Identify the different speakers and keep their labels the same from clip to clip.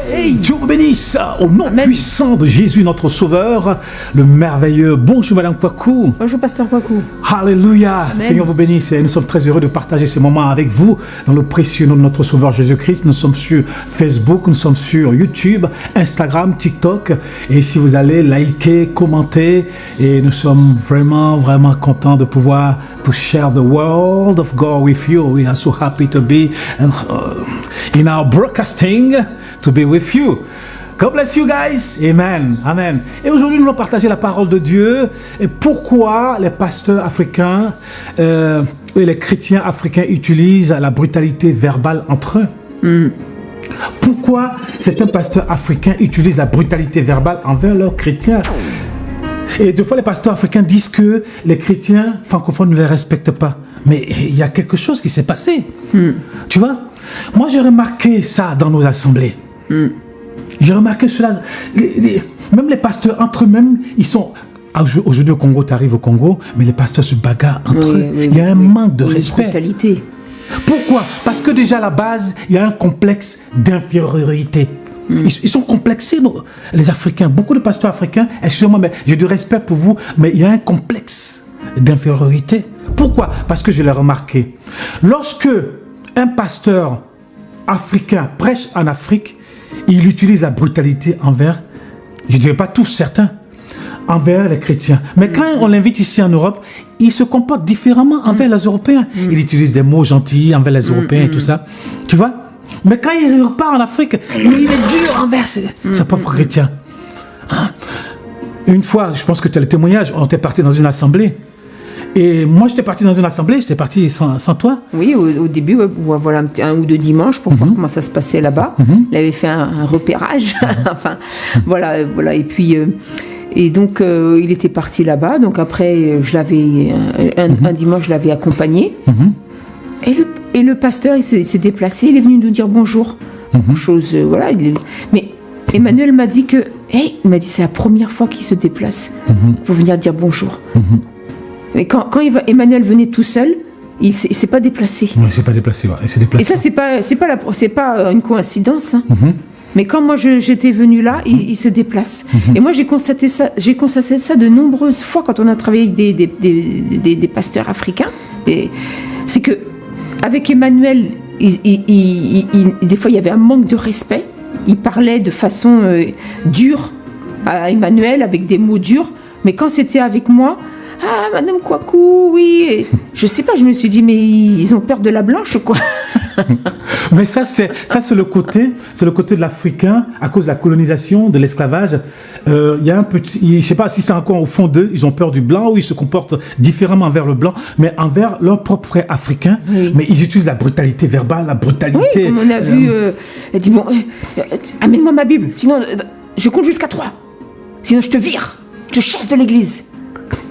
Speaker 1: Hey.
Speaker 2: Dieu vous bénisse. Au nom
Speaker 1: Amen.
Speaker 2: puissant de Jésus, notre Sauveur, le merveilleux. Bonjour Madame Kwaku.
Speaker 1: Bonjour Pasteur Kwaku.
Speaker 2: Alléluia.
Speaker 1: Amen.
Speaker 2: Seigneur vous bénisse. Et nous sommes très heureux de partager ces moments avec vous dans le précieux nom de notre Sauveur Jésus-Christ. Nous sommes sur Facebook, nous sommes sur YouTube, Instagram, TikTok. Et si vous allez liker, commenter, et nous sommes vraiment contents de pouvoir to share the world of God with you. We are so happy to be in our broadcasting, to be with you. God bless you guys. Amen. Amen. Et aujourd'hui, nous allons partager la parole de Dieu. Et pourquoi les pasteurs africains et les chrétiens africains utilisent la brutalité verbale entre eux. Pourquoi certains pasteurs africains utilisent la brutalité verbale envers leurs chrétiens? Et deux fois, les pasteurs africains disent que les chrétiens francophones ne les respectent pas. Mais il y a quelque chose qui s'est passé. Tu vois? Moi, j'ai remarqué ça dans nos assemblées. J'ai remarqué cela. Même les pasteurs entre eux-mêmes, ils sont... Aujourd'hui au Congo, tu arrives au Congo, mais les pasteurs se bagarrent entre eux. Il y a un manque de respect.
Speaker 1: Brutalité.
Speaker 2: Pourquoi? Parce que déjà à la base, il y a un complexe d'infériorité. Ils sont complexés, les Africains. Beaucoup de pasteurs africains, excusez-moi, mais j'ai du respect pour vous, mais il y a un complexe d'infériorité. Pourquoi? Parce que je l'ai remarqué. Lorsque un pasteur africain prêche en Afrique, il utilise la brutalité envers, je ne dirais pas tous, certains, envers les chrétiens. Mais quand on l'invite ici en Europe, il se comporte différemment envers les Européens. Il utilise des mots gentils envers les Européens et tout ça. Tu vois? Mais quand il repart en Afrique, il est dur envers ses propres chrétiens. Hein? Une fois, je pense que tu as le témoignage, on était parti dans une assemblée. Et moi, j'étais parti dans une assemblée, j'étais parti sans toi.
Speaker 1: Oui, au début, voilà un ou deux dimanches pour voir comment ça se passait là-bas. Il avait fait un repérage. Enfin, voilà. Et puis, et donc, il était parti là-bas. Donc après, je l'avais un dimanche, je l'avais accompagné. Et le pasteur, il s'est déplacé, il est venu nous dire bonjour. Chose, voilà. Mais Emmanuel m'a dit que, il m'a dit c'est la première fois qu'il se déplace pour venir dire bonjour. Mais quand Emmanuel venait tout seul, il s'est pas déplacé.
Speaker 2: Oui, il s'est pas déplacé. Ouais. Il s'est déplacé.
Speaker 1: Et ça, c'est pas une coïncidence. Hein. Mais quand moi j'étais venue là, il se déplace. Et moi j'ai constaté ça de nombreuses fois quand on a travaillé avec des pasteurs africains. C'est que avec Emmanuel, des fois il y avait un manque de respect. Il parlait de façon dure à Emmanuel avec des mots durs. Mais quand c'était avec moi, ah, Madame Kwaku, oui. Et je sais pas, je me suis dit, mais ils ont peur de la blanche ou quoi?
Speaker 2: Mais ça c'est le côté de l'Africain à cause de la colonisation, de l'esclavage. Il y a un petit, je sais pas si c'est encore au fond d'eux, ils ont peur du blanc ou ils se comportent différemment envers le blanc, mais envers leurs propres frères africains. Oui. Mais ils utilisent la brutalité verbale, la brutalité.
Speaker 1: Oui, comme on a vu, elle dit bon, amène-moi ma Bible, sinon je compte jusqu'à 3. Sinon je te vire, je te chasse de l'église.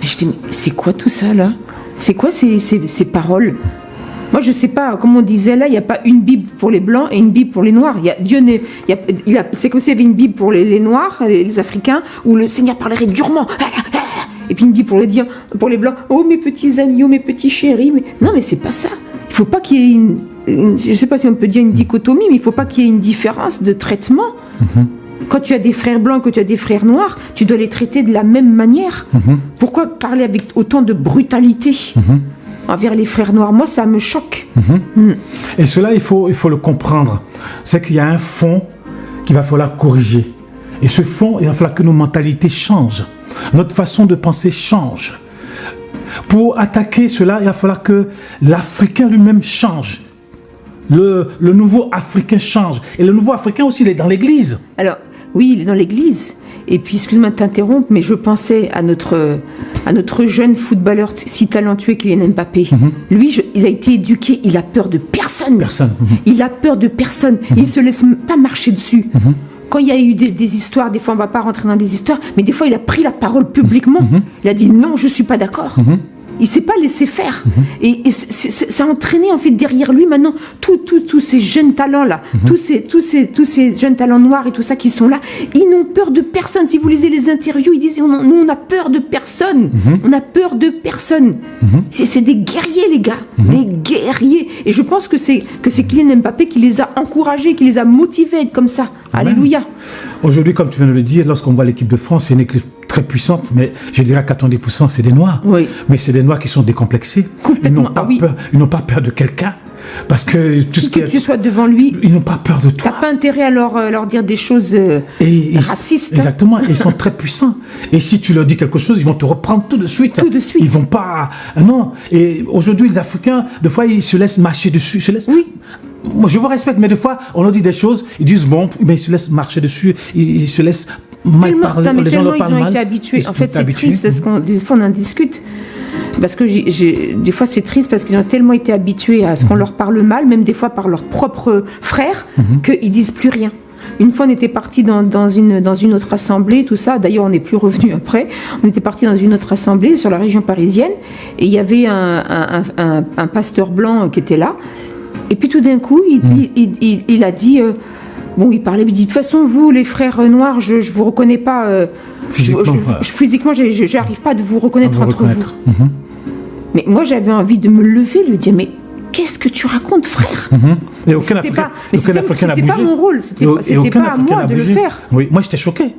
Speaker 1: Mais je dis, mais c'est quoi tout ça là? C'est quoi ces paroles? Moi je sais pas, comme on disait là, il n'y a pas une Bible pour les blancs et une Bible pour les noirs. C'est comme s'il y avait une Bible pour les noirs, les Africains, où le Seigneur parlerait durement. Et puis une Bible pour les blancs, oh mes petits agneaux, mes petits chéris. Non mais c'est pas ça. Il faut pas qu'il y ait je sais pas si on peut dire une dichotomie, mais il faut pas qu'il y ait une différence de traitement. Quand tu as des frères blancs, que tu as des frères noirs, tu dois les traiter de la même manière. Pourquoi parler avec autant de brutalité envers les frères noirs? Moi, ça me choque.
Speaker 2: Et cela, il faut le comprendre. C'est qu'il y a un fond qu'il va falloir corriger. Et ce fond, il va falloir que nos mentalités changent. Notre façon de penser change. Pour attaquer cela, il va falloir que l'Africain lui-même change. Le nouveau Africain change. Et le nouveau Africain aussi, il est dans l'église.
Speaker 1: Alors, oui, il est dans l'église. Et puis, excuse-moi de t'interrompre, mais je pensais à notre jeune footballeur si talentueux Kylian Mbappé. Lui, il a été éduqué, il a peur de personne. Il a peur de personne. Il ne se laisse pas marcher dessus. Quand il y a eu des histoires, des fois on ne va pas rentrer dans les histoires, mais des fois il a pris la parole publiquement. Il a dit non, je ne suis pas d'accord. Il ne s'est pas laissé faire. Et ça a entraîné, en fait, derrière lui, maintenant, tous ces jeunes talents-là, tous ces jeunes talents noirs et tout ça qui sont là, ils n'ont peur de personne. Si vous lisez les interviews, ils disent, nous, on a peur de personne. On a peur de personne. C'est des guerriers, les gars. Des guerriers. Et je pense que c'est Kylian Mbappé qui les a encouragés, qui les a motivés à être comme ça.
Speaker 2: Amen.
Speaker 1: Alléluia.
Speaker 2: Aujourd'hui, comme tu viens de le dire, lorsqu'on voit l'équipe de France, c'est une équipe très puissante, mais je dirais à 90% c'est des Noirs.
Speaker 1: Oui.
Speaker 2: Mais c'est des Noirs qui sont décomplexés.
Speaker 1: Complètement.
Speaker 2: Ils n'ont pas peur de quelqu'un. Parce que tout ce
Speaker 1: que tu sois devant lui,
Speaker 2: ils n'ont pas peur de toi.
Speaker 1: T'as pas intérêt à leur dire des choses racistes.
Speaker 2: Exactement, ils sont très puissants. Et si tu leur dis quelque chose, ils vont te reprendre tout de suite.
Speaker 1: Tout de suite.
Speaker 2: Ils vont pas. Non. Et aujourd'hui, les Africains, des fois, ils se laissent marcher dessus.
Speaker 1: Oui.
Speaker 2: Moi, je vous respecte, mais des fois, on leur dit des choses, ils disent bon, mais ils se laissent marcher dessus, ils se laissent mal parler.
Speaker 1: Mais
Speaker 2: les gens
Speaker 1: tellement
Speaker 2: leur
Speaker 1: ils
Speaker 2: parlent
Speaker 1: ont
Speaker 2: mal.
Speaker 1: été habitués. En fait, c'est
Speaker 2: habitués.
Speaker 1: triste. Des fois, on en discute. Parce que des fois, c'est triste parce qu'ils ont tellement été habitués à ce qu'on leur parle mal, même des fois par leurs propres frères, qu'ils disent plus rien. Une fois, on était parti dans une autre assemblée, tout ça. D'ailleurs, on n'est plus revenu après. On était parti dans une autre assemblée sur la région parisienne, et il y avait un pasteur blanc qui était là. Et puis tout d'un coup, il a dit. Bon, il parlait, il dit, de toute façon, vous, les frères noirs, je vous reconnais pas. Physiquement, j'arrive pas à vous reconnaître entre vous. Mais moi, j'avais envie de me lever, lui dire, mais qu'est-ce que tu racontes, frère?
Speaker 2: Et aucun Africain n'a bougé.
Speaker 1: C'était pas mon rôle, c'était pas à moi de le faire.
Speaker 2: Oui, moi, j'étais choqué.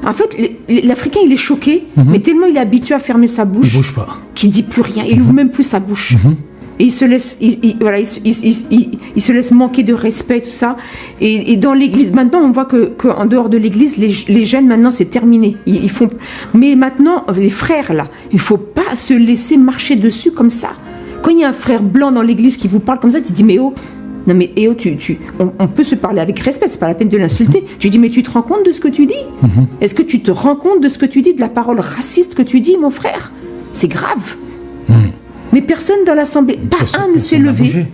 Speaker 1: En fait, l'Africain, il est choqué, mais tellement il est habitué à fermer sa bouche.
Speaker 2: Il bouge pas.
Speaker 1: Qu'il dit plus rien, il ouvre même plus sa bouche. Et il se laisse manquer de respect, tout ça. Et dans l'église, maintenant, on voit qu'en dehors de l'église, les jeunes, maintenant, c'est terminé. Ils font. Mais maintenant, les frères, là, il faut pas se laisser marcher dessus comme ça. Quand il y a un frère blanc dans l'église qui vous parle comme ça, tu dis, mais oh, non, mais oh, on peut se parler avec respect, c'est pas la peine de l'insulter. Tu dis, mais tu te rends compte de ce que tu dis? Est-ce que tu te rends compte de ce que tu dis, de la parole raciste que tu dis, mon frère? C'est grave. Mais personne dans l'assemblée, pas un ne s'est levé.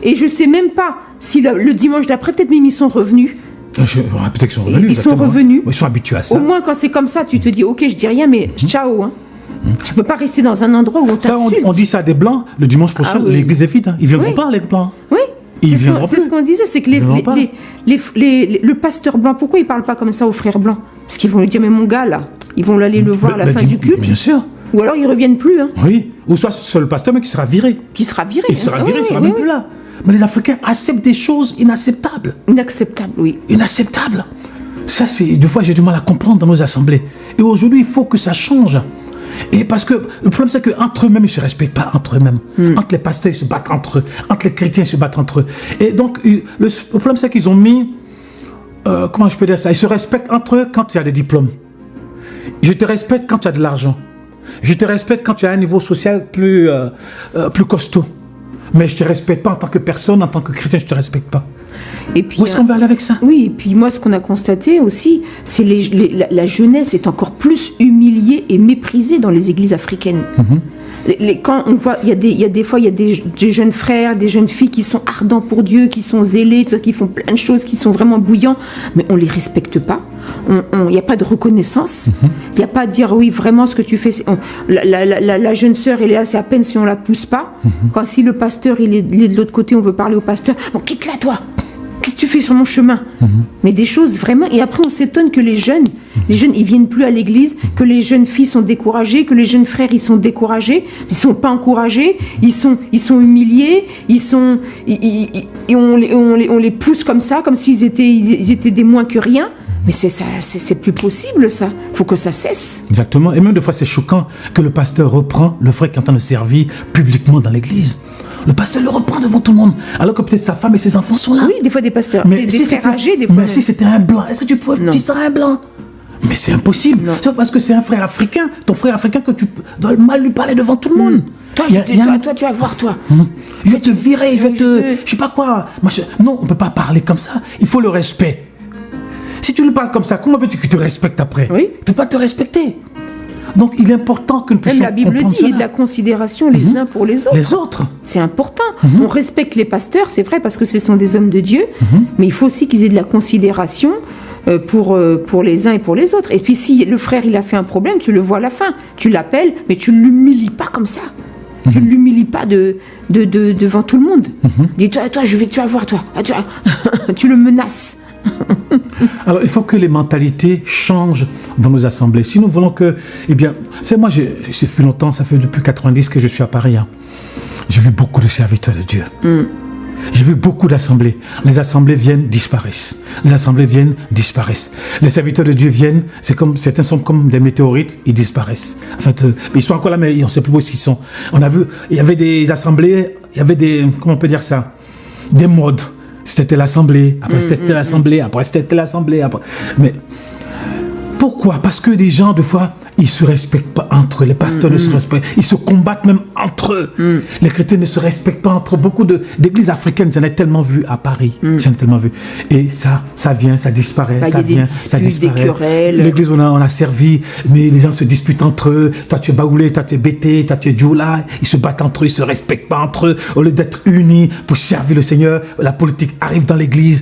Speaker 1: Et je sais même pas si le dimanche d'après, peut-être même ils sont revenus.
Speaker 2: Peut-être qu'ils sont revenus.
Speaker 1: Ils sont revenus.
Speaker 2: Ils sont habitués à ça.
Speaker 1: Au moins, quand c'est comme ça, tu te dis, ok, je dis rien, mais ciao. Hein. Tu peux pas rester dans un endroit où on t'insulte.
Speaker 2: On dit ça à des blancs. Le dimanche prochain, l'église est vide. Hein. Ils viendront pas, les blancs.
Speaker 1: Oui. C'est ce qu'on disait, c'est que le pasteur blanc, pourquoi il parle pas comme ça aux frères blancs? Parce qu'ils vont lui dire, mais mon gars, là, ils vont aller le voir à la fin du culte.
Speaker 2: Bien sûr.
Speaker 1: Ou alors ils reviennent plus. Hein.
Speaker 2: Oui. Ou soit c'est le pasteur, mais qui sera viré.
Speaker 1: Il sera viré,
Speaker 2: il sera même plus là. Mais les Africains acceptent des choses inacceptables.
Speaker 1: Inacceptables, oui.
Speaker 2: Inacceptables. Ça, des fois, j'ai du mal à comprendre dans nos assemblées. Et aujourd'hui, il faut que ça change. Et parce que le problème, c'est qu'entre eux-mêmes, ils ne se respectent pas entre eux-mêmes. Entre les pasteurs, ils se battent entre eux. Entre les chrétiens, ils se battent entre eux. Et donc, le problème, c'est qu'ils ont mis... comment je peux dire ça? Ils se respectent entre eux quand il y a des diplômes. Je te respecte quand tu as de l'argent. Je te respecte quand tu as un niveau social plus costaud. Mais je ne te respecte pas en tant que personne, en tant que chrétien, je ne te respecte pas. Et puis, où est-ce qu'on va aller avec ça?
Speaker 1: Oui, et puis moi, ce qu'on a constaté aussi, c'est la jeunesse est encore plus humiliée et méprisée dans les églises africaines. Quand on voit, il y a des jeunes frères, des jeunes filles qui sont ardents pour Dieu, qui sont zélés, qui font plein de choses, qui sont vraiment bouillants, mais on les respecte pas. Il n'y a pas de reconnaissance. Il n'y a pas à dire oui, vraiment ce que tu fais. La jeune sœur, elle est là, c'est à peine si on la pousse pas. Quand si le pasteur il est de l'autre côté, on veut parler au pasteur. Bon, quitte-la toi. Qu'est-ce que tu fais sur mon chemin? Mais des choses vraiment. Et après, on s'étonne que les jeunes, ils viennent plus à l'église, que les jeunes filles sont découragées, que les jeunes frères, ils sont découragés, ils sont pas encouragés, ils sont humiliés, et on les pousse comme ça, comme s'ils étaient des moins que rien. Mais c'est plus possible, ça. Il faut que ça cesse.
Speaker 2: Exactement. Et même des fois, c'est choquant que le pasteur reprend le frère qui est en train de servir publiquement dans l'église. Le pasteur le reprend devant tout le monde, alors que peut-être sa femme et ses enfants sont là.
Speaker 1: Oui, des fois des pasteurs,
Speaker 2: mais
Speaker 1: des frères âgés, des fois.
Speaker 2: Mais si c'était un blanc, est-ce que tu pouvais dire ça à un blanc? Mais c'est impossible. Parce que c'est un frère africain, ton frère africain, que tu dois mal lui parler devant tout le monde.
Speaker 1: Toi, tu vas voir, toi.
Speaker 2: Je vais te virer, je sais pas quoi. Non, on ne peut pas parler comme ça. Il faut le respect. Si tu lui parles comme ça, comment veux-tu qu'il te respecte après? Il ne peut pas te respecter. Donc, il est important que nous puissions
Speaker 1: comprendre cela. Même la Bible dit, il y a de la considération les uns pour les autres.
Speaker 2: Les autres.
Speaker 1: C'est important. On respecte les pasteurs, c'est vrai, parce que ce sont des hommes de Dieu, mais il faut aussi qu'ils aient de la considération pour les uns et pour les autres. Et puis si le frère il a fait un problème, tu le vois à la fin, tu l'appelles, mais tu ne l'humilies pas comme ça. Tu ne l'humilies pas devant tout le monde. Dis toi tu vas voir toi. Tu le menaces.
Speaker 2: Alors, il faut que les mentalités changent dans nos assemblées. Si nous voulons que... Eh bien, c'est moi, c'est depuis longtemps, ça fait depuis 90 que je suis à Paris. Hein. J'ai vu beaucoup de serviteurs de Dieu. J'ai vu beaucoup d'assemblées. Les assemblées viennent, disparaissent. Les assemblées viennent, disparaissent. Les serviteurs de Dieu viennent, certains sont comme des météorites, ils disparaissent. En fait, ils sont encore là, mais on ne sait plus où ils sont. On a vu, il y avait des assemblées, il y avait des, comment on peut dire ça, des modes. C'était l'assemblée, après c'était l'assemblée, après c'était l'assemblée. Après... Mais pourquoi? Parce que des gens, des fois, ils ne se respectent pas entre eux. Les pasteurs ne se respectent pas. Ils se combattent même entre eux. Les chrétiens ne se respectent pas entre eux. Beaucoup d'églises africaines, j'en ai tellement vu à Paris. J'en ai tellement vu. Et ça vient, ça disparaît. Ça vient, ça disparaît. Des querelles. L'église, on a servi, mais les gens se disputent entre eux. Toi, tu es Baoulé, toi, tu es Bété, toi, tu es Djoula. Ils se battent entre eux, ils ne se respectent pas entre eux. Au lieu d'être unis pour servir le Seigneur, la politique arrive dans l'église.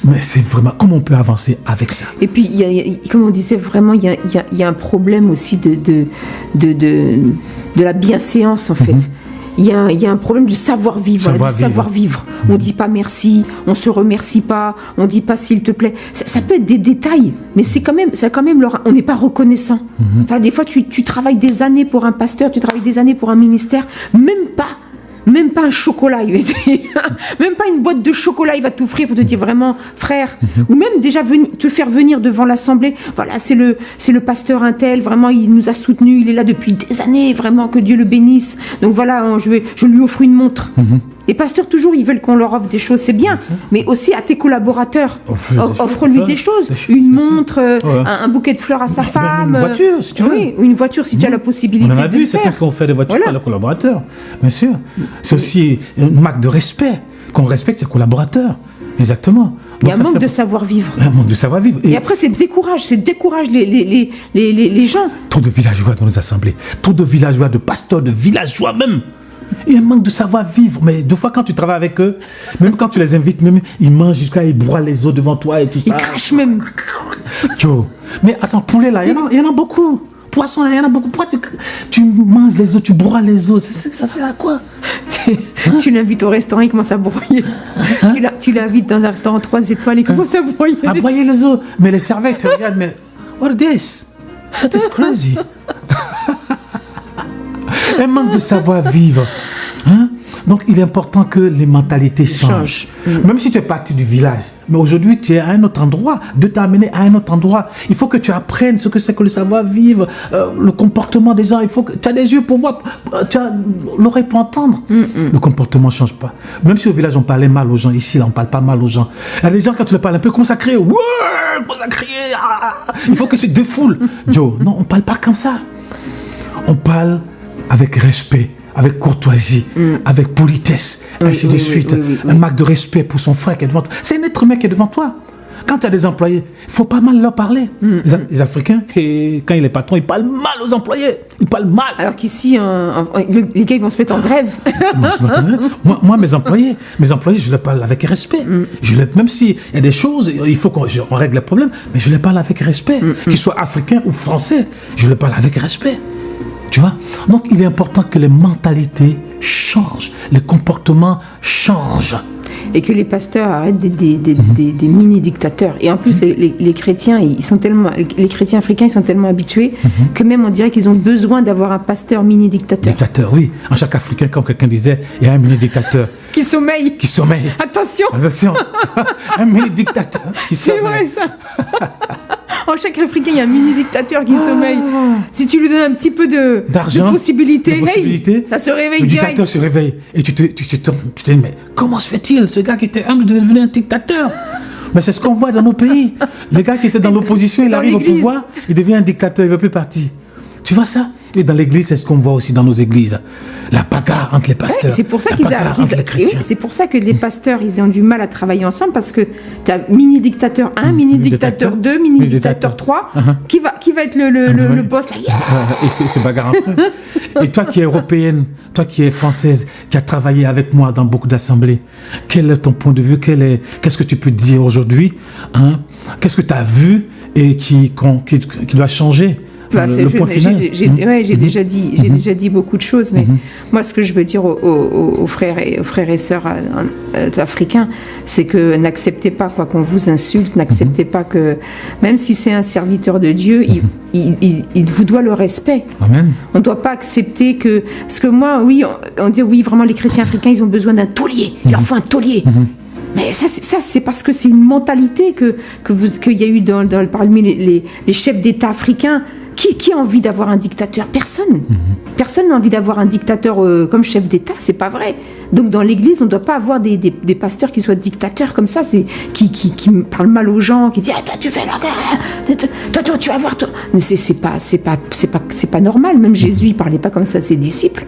Speaker 2: Mais c'est vraiment, comment on peut avancer avec ça?
Speaker 1: Et puis, comme on disait, vraiment, il y a un problème aussi de la bienséance, en fait. Il y a un problème du savoir-vivre. Savoir-vivre. On ne dit pas merci, on ne se remercie pas, on ne dit pas s'il te plaît. Ça peut être des détails, mais quand même on n'est pas reconnaissant. Enfin, des fois, tu travailles des années pour un pasteur, tu travailles des années pour un ministère, même pas un chocolat, même pas une boîte de chocolat, il va t'offrir pour te dire vraiment, frère, ou même déjà te faire venir devant l'assemblée. Voilà, c'est le pasteur Untel, vraiment, il nous a soutenus, il est là depuis des années, vraiment, que Dieu le bénisse. Donc voilà, je lui offre une montre. Les pasteurs, toujours, ils veulent qu'on leur offre des choses, c'est bien, mais aussi à tes collaborateurs, offre-lui des choses, une montre, un bouquet de fleurs à sa femme.
Speaker 2: Une voiture, si tu veux.
Speaker 1: Oui, une voiture, si tu as la possibilité.
Speaker 2: On en a vu, certains qui ont fait des voitures à leurs collaborateurs, bien sûr. C'est aussi une marque de respect, qu'on respecte ses collaborateurs. Exactement.
Speaker 1: Il y a un manque de savoir-vivre.
Speaker 2: Un manque de savoir-vivre.
Speaker 1: Et après, c'est décourage les gens.
Speaker 2: Trop de villageois dans les assemblées, trop de villageois, de pasteurs, de villageois même. Il y a un manque de savoir-vivre. Mais deux fois, quand tu travailles avec eux, même quand tu les invites, même ils mangent jusqu'à ils broient les os devant toi et tout ça.
Speaker 1: Ils crachent même.
Speaker 2: Joe. Mais attends, poulet là, il y en a beaucoup. Poisson, il y en a beaucoup. Pourquoi tu manges les os, tu broies les os? Ça sert à quoi?
Speaker 1: Tu l'invites au restaurant, il commence à broyer. Tu l'invites dans un restaurant 3 étoiles, il commence à broyer.
Speaker 2: À broyer les os. Mais les serveurs te regardent, mais what is this? That is crazy. Un manque de savoir-vivre. Hein? Donc, il est important que les mentalités changent. Même si tu es parti du village, mais aujourd'hui, tu es à un autre endroit, Dieu t'a amené à un autre endroit. Il faut que tu apprennes ce que c'est que le savoir-vivre, le comportement des gens. Il faut que tu as des yeux pour voir, tu as l'oreille pour entendre. Le comportement ne change pas. Même si au village, on parlait mal aux gens, ici, là, on ne parle pas mal aux gens. Il y a des gens, quand tu leur parles un peu, commencent à crier. Ouais, commencent à crier. Il faut que c'est deux foules. Joe, non, on ne parle pas comme ça. On parle avec respect, avec courtoisie, avec politesse, ainsi de suite. Un marque de respect pour son frère qui est devant toi. C'est un être humain qui est devant toi. Quand tu as des employés, il faut pas mal leur parler. Les Africains, quand il est patron, ils parlent mal aux employés. Ils parlent mal.
Speaker 1: Alors qu'ici, les gars, ils vont se mettre en grève.
Speaker 2: Moi, mes employés, je les parle avec respect. Même s'il y a des choses, il faut qu'on règle les problèmes, mais je les parle avec respect. Qu'ils soient africains ou français, je les parle avec respect. Tu vois? Donc, il est important que les mentalités changent, les comportements changent.
Speaker 1: Et que les pasteurs arrêtent des mini-dictateurs. Et en plus, les chrétiens, les chrétiens africains, ils sont tellement habitués que même on dirait qu'ils ont besoin d'avoir un pasteur mini-dictateur.
Speaker 2: Dictateur, oui. En chaque Africain, comme quelqu'un disait, il y a un mini-dictateur.
Speaker 1: Qui sommeille. Attention.
Speaker 2: Un mini-dictateur qui sommeille.
Speaker 1: C'est vrai, ça. En chaque Africain, il y a un mini-dictateur qui sommeille. Si tu lui donnes un petit peu d'argent, de possibilités, ça se réveille
Speaker 2: le
Speaker 1: direct.
Speaker 2: Le dictateur se réveille. Et tu te dis, mais comment se fait-il? Ce gars qui était humble de devenir un dictateur. Mais c'est ce qu'on voit dans nos pays. Les gars qui étaient dans l'opposition, il arrive au pouvoir, il devient un dictateur, il ne veut plus partir. Tu vois ça? Et dans l'église, c'est ce qu'on voit aussi dans nos églises. La bagarre entre les pasteurs.
Speaker 1: C'est pour ça
Speaker 2: la
Speaker 1: qu'ils
Speaker 2: bagarre entre les chrétiens.
Speaker 1: c'est pour ça que les pasteurs, ils ont du mal à travailler ensemble parce que tu as mini-dictateur 1, mini-dictateur 2, mini-dictateur 3, qui va être le boss là. Yeah.
Speaker 2: Et c'est bagarre entre eux. Et toi qui es européenne, toi qui es française, qui as travaillé avec moi dans beaucoup d'assemblées, quel est ton point de vue? Qu'est-ce que tu peux dire aujourd'hui, hein? Qu'est-ce que tu as vu et qui doit changer? Le point final.
Speaker 1: J'ai déjà dit beaucoup de choses, mais moi, ce que je veux dire aux frères et sœurs africains, c'est que n'acceptez pas qu'on vous insulte, n'acceptez pas que, même si c'est un serviteur de Dieu, il vous doit le respect.
Speaker 2: Amen.
Speaker 1: On ne doit pas accepter que... Parce que moi, oui, on dit, oui, vraiment, les chrétiens africains, ils ont besoin d'un taulier. Il leur faut un taulier. Mais ça, c'est parce que c'est une mentalité qu'il y a eu parmi les chefs d'État africains. Qui a envie d'avoir un dictateur? Personne. Personne n'a envie d'avoir un dictateur comme chef d'État, c'est pas vrai. Donc dans l'Église, on ne doit pas avoir des pasteurs qui soient dictateurs comme ça, qui parlent mal aux gens, qui disent toi tu fais la toi tu vas voir toi. Mais c'est pas normal. Même Jésus, il parlait pas comme ça à ses disciples.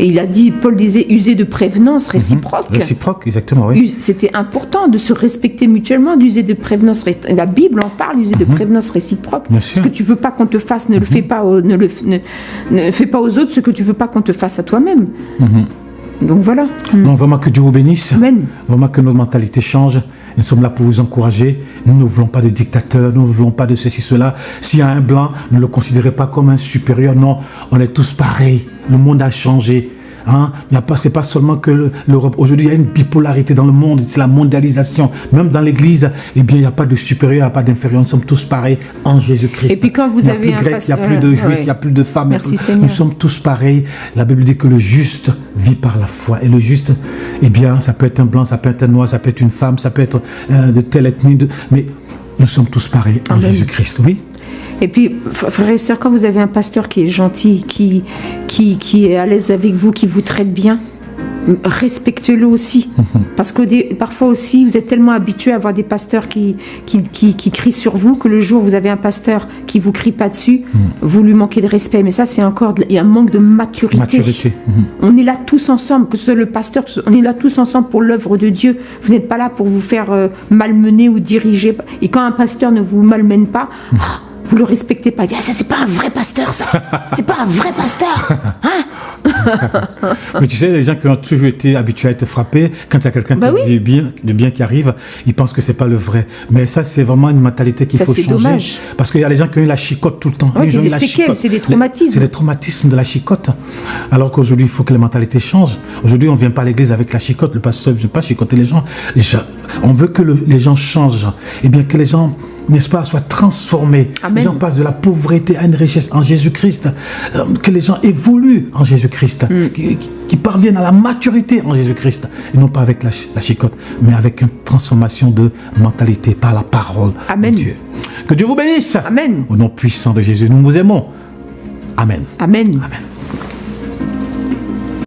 Speaker 1: Et Paul disait, user de prévenance réciproque.
Speaker 2: Réciproque, exactement, oui.
Speaker 1: C'était important de se respecter mutuellement, d'user de prévenance. La Bible en parle, d'user de prévenance réciproque. Ce que tu veux pas qu'on te fasse, ne le fais pas, ne fais pas aux autres ce que tu veux pas qu'on te fasse à toi-même. Donc voilà.
Speaker 2: Donc vraiment que Dieu vous bénisse.
Speaker 1: Amen.
Speaker 2: Vraiment que notre mentalité change. Nous sommes là pour vous encourager. Nous ne voulons pas de dictateurs, nous ne voulons pas de ceci, cela. S'il y a un blanc, ne le considérez pas comme un supérieur. Non, on est tous pareils. Le monde a changé. Hein? C'est pas seulement que l'Europe. Aujourd'hui, il y a une bipolarité dans le monde. C'est la mondialisation. Même dans l'Église, eh bien, il n'y a pas de supérieur, il n'y a pas d'inférieur. Nous sommes tous pareils en Jésus-Christ.
Speaker 1: Et puis quand vous avez un
Speaker 2: pasteur, il n'y a plus de juifs, il n'y a plus de femmes.
Speaker 1: Merci Seigneur.
Speaker 2: Nous sommes tous pareils. La Bible dit que le juste vit par la foi. Et le juste, eh bien, ça peut être un blanc, ça peut être un noir, ça peut être une femme, ça peut être de telle ethnie. Mais nous sommes tous pareils en Jésus-Christ. Oui.
Speaker 1: Et puis, frères et sœurs, quand vous avez un pasteur qui est gentil, qui est à l'aise avec vous, qui vous traite bien, respectez-le aussi. Parce que parfois aussi, vous êtes tellement habitués à avoir des pasteurs qui crient sur vous que le jour où vous avez un pasteur qui ne vous crie pas dessus, vous lui manquez de respect. Mais ça, c'est encore il y a un manque de maturité. On est là tous ensemble, que ce soit le pasteur, on est là tous ensemble pour l'œuvre de Dieu. Vous n'êtes pas là pour vous faire malmener ou diriger. Et quand un pasteur ne vous malmène pas, vous le respectez pas. Dites, ça c'est pas un vrai pasteur, ça. C'est pas un vrai pasteur. Hein?
Speaker 2: Mais tu sais, les gens qui ont toujours été habitués à être frappés, quand il y a quelqu'un de bien qui arrive, ils pensent que c'est pas le vrai. Mais ça, c'est vraiment une mentalité qu'il faut changer. Dommage. Parce qu'il y a les gens qui ont eu la chicotte tout le temps.
Speaker 1: C'est des séquelles, c'est des traumatismes.
Speaker 2: C'est des traumatismes de la chicotte. Alors qu'aujourd'hui, il faut que les mentalités changent. Aujourd'hui, on vient pas à l'église avec la chicotte. Le pasteur ne veut pas chicoter les gens. On veut que les gens changent. Et bien que les gens, n'est-ce pas, soient transformés. Amen. Les gens passent de la pauvreté à une richesse en Jésus-Christ. Que les gens évoluent en Jésus-Christ. Qui parviennent à la maturité en Jésus-Christ. Et non pas avec la chicotte, mais avec une transformation de mentalité par la parole
Speaker 1: Amen.
Speaker 2: de Dieu. Que Dieu vous bénisse.
Speaker 1: Amen.
Speaker 2: Au nom puissant de Jésus, nous vous aimons. Amen.
Speaker 1: Amen.
Speaker 2: Amen.